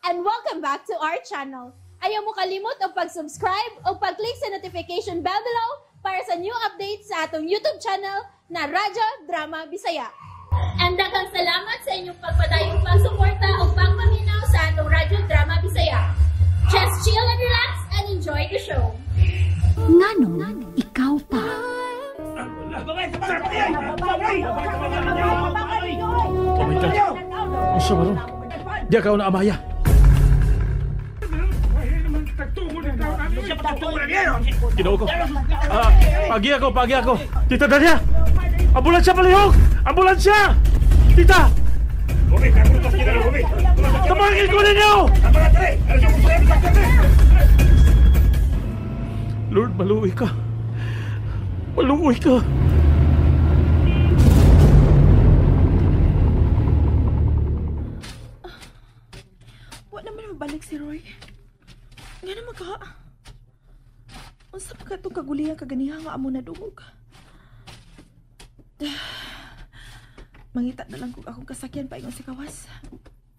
and welcome back to our channel. Ayaw mo kalimot o pag-subscribe o pag-click sa notification bell below para sa new updates sa atong YouTube channel na Radyo Drama Bisaya. And daghang salamat sa inyong pagpadayong pagsuporta o pagpaminaw sa atong Radyo Drama Bisaya. Just chill and relax and enjoy the show. Ngano, ikaw pa. Usa ba ron? Di ka na amaya. Ginoo ko. Pagi ako. Tita Dalia! Ambulansya palihog! Ambulansya! Tita! Tabangin ko ninyo! Lord, maluwi ka. Maluwi ka. Balik si Roy. Nga naman ka. Unsa pa ka itong kagulihan kaganiha nga amo na dungog. Mangita na lang kung akong kasakyan pa ingon si Kawas.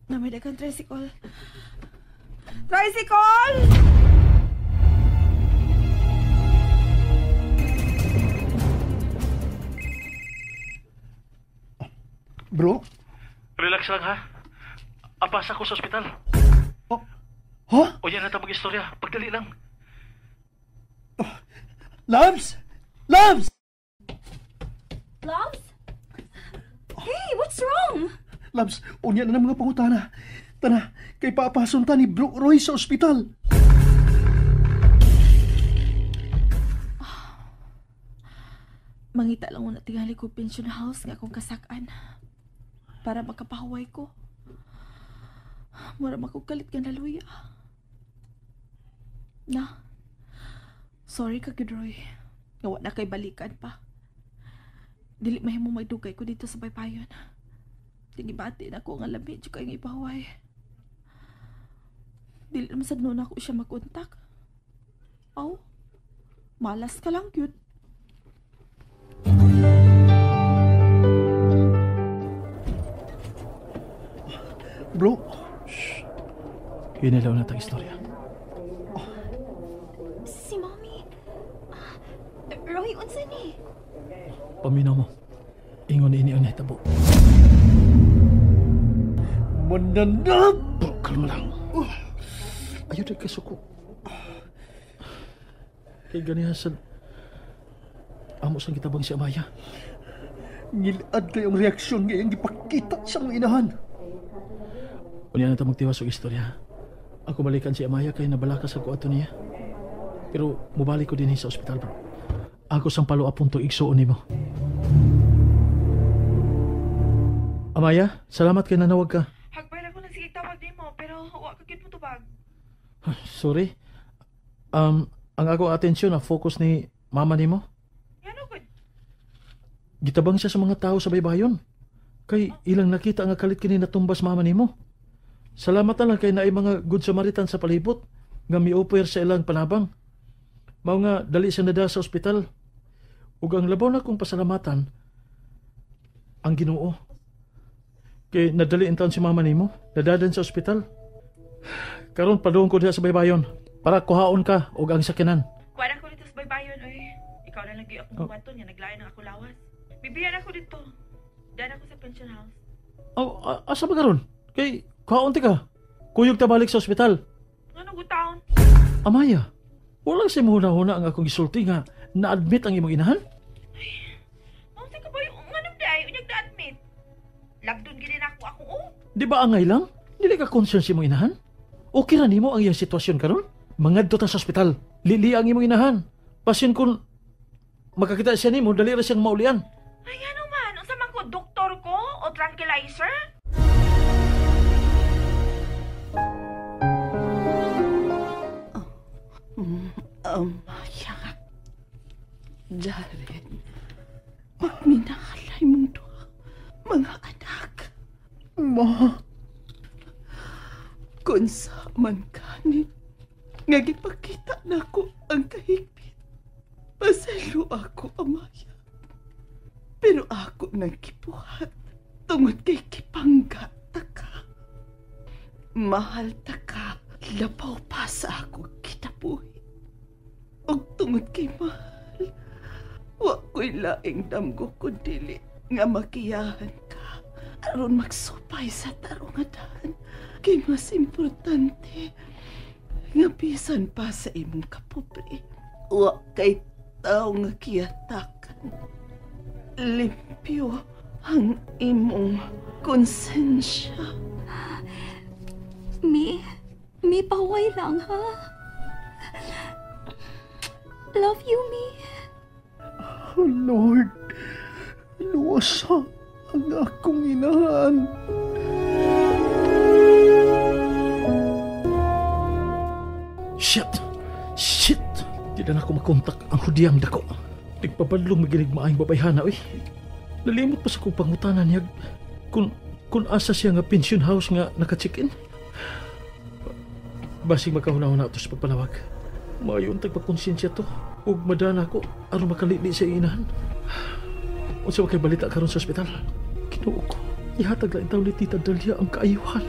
Na may dagang tricycle. Tricycle! Bro? Relax lang ha. Apas ako sa ospital. Ha? O yan na ito mag-istorya. Pagdali lang. Labs? Labs? Loves? Hey, what's wrong? Labs, unya na ng mga pangutana. Tana, kay papason ta ni Bro Roy sa ospital. Mangita lang muna tingali ko pension house nga akong kasakan. Para makapahuway ko. Mura makukalit ka na luya. Na, sorry ka, Roy. Ngawa na kay balikan pa. Dili mahimo may dugay ko dito sa baybayon. Tingibati na ko nga labi tsaka yung ipahuway. Dili naman sad noon ako siya makontak. Oh, malas ka lang, cute. Bro, Hinilaw na tayong istorya. Si Mommy. Roy, unsa ni? Paminaw mo. Ingon ini ang nahitabo. mananap! Bro, kalma lang. Ayaw na kasuko. Kay ganihasan. Amo sang kitabang si Amaya. Ngilad kayong reaksyon ngayong gipakita sa mga inahan. Unya na ta magtiwas og istorya. Ako balikan si Amaya kay nabalakas ako ato niya. Pero mubalik ko din sa ospital, bro. Ako sang follow-up punto igsuon nimo. Amaya, salamat kay nanawag ka. Hagbay lang ko lang sige tawag din mo, pero huwag ka mo tubag. Sorry. Ang akong atensyon na focus ni mama nimo. Yan o, good. Gitabang siya sa mga tao sa baybayon. Kay ilang nakita nga kalit kini natumbas mama nimo. Salamat na lang kay naay mga good Samaritan sa palibot nga mi-offer sa ilang panabang. Mao nga dali siya nada sa ospital. Ug ang labaw na kong pasalamatan ang Ginoo. Kay nadali in taon si mama nimo, nadadan sa ospital. Karon padung ko diha sa baybayon para kuhaon ka og ang sakinan. Kuwanan ko dito sa baybayon, oy. Ikaw na lagi akong kumaton, nga naglayan ng ako lawas. Bibiyan ako dito. Diyan ako sa pension house. Oh, asa ba karon? Kay kuhaon ti ka. Kuyog ta balik sa ospital. Ano gutaon? Amaya, walang si huna-huna ang akong gisulti nga na-admit ang imong inahan? Mausa ka ba yung anong day? Unyag na-admit. Labdon gini na ako oh. Di ba angay lang? Dili ka concern si imong inahan? Okay ra nimo ang iyang sitwasyon karon? Mangadto ta sa ospital. Lili ang imong inahan. Pasyon kung makakita siya nimo, dali ra siyang maulian. Ay, ano man? Unsa man ko? Doktor ko? O tranquilizer? Amaya. Jaren. Magminahalay mong duha, mga anak. Ma, Kung sa man kanin, nga gipakita na ko ang kahigpit. Pasaylo ako, Amaya. Pero ako nang kipuhat tungod kay kipangga ka. Mahal ta ka, labaw pa sa ako kinabuhi. Og tungod kay mahal, wa ko'y laing damgo ko dili nga makiyahan ka. Aron magsupay sa tarungadahan, kay mas importante nga bisan pa sa imong kapobre. Wa kay tao nga kiyatakan. Limpyo ang imong konsensya. Mi, paway lang, ha? Love you, Mi. Oh Lord, luwasa ang akong inahan. Shit! Di na ako makontak ang hudiyang dako. Nagpapadlong magilig maayong babayhana, uy. Nalimot pa sa kong pangutanan niya kung asa siya nga pension house nga naka-check-in. Basing makahuna-huna ito sa pagpanawag. Mayon tagpakonsensya to. Ug madana ko aron makalili sa inahan. Unsa kay balita karon sa ospital? Kinuo ko. Ihatag lang taw ni Tita Dalia ang kaayuhan.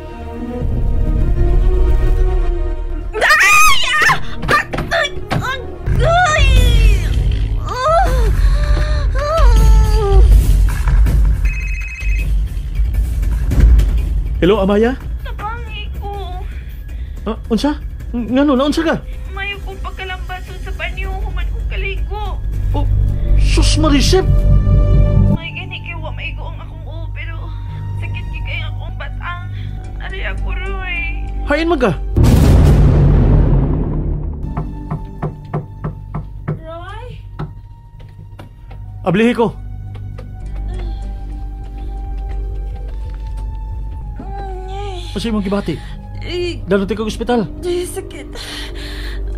Hello, Amaya? Nabangi ko. Unsa? Ngano, naunsa ka? Mayo kong pagkalambason sa banyo, human kong kaligo. Oh, sus marisip! May gani kay wa maigo ang akong o, pero sakit kay kay akong batang. Ari ako, Roy. Hain maga! Roy? Ablihi ko! Pasi mong gibati? Danon tayo kong ospital. Sakit.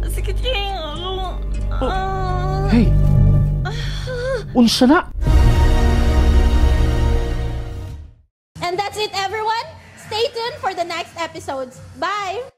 Sakit kay ako. Hey! Unsa na? And that's it, everyone. Stay tuned for the next episodes. Bye!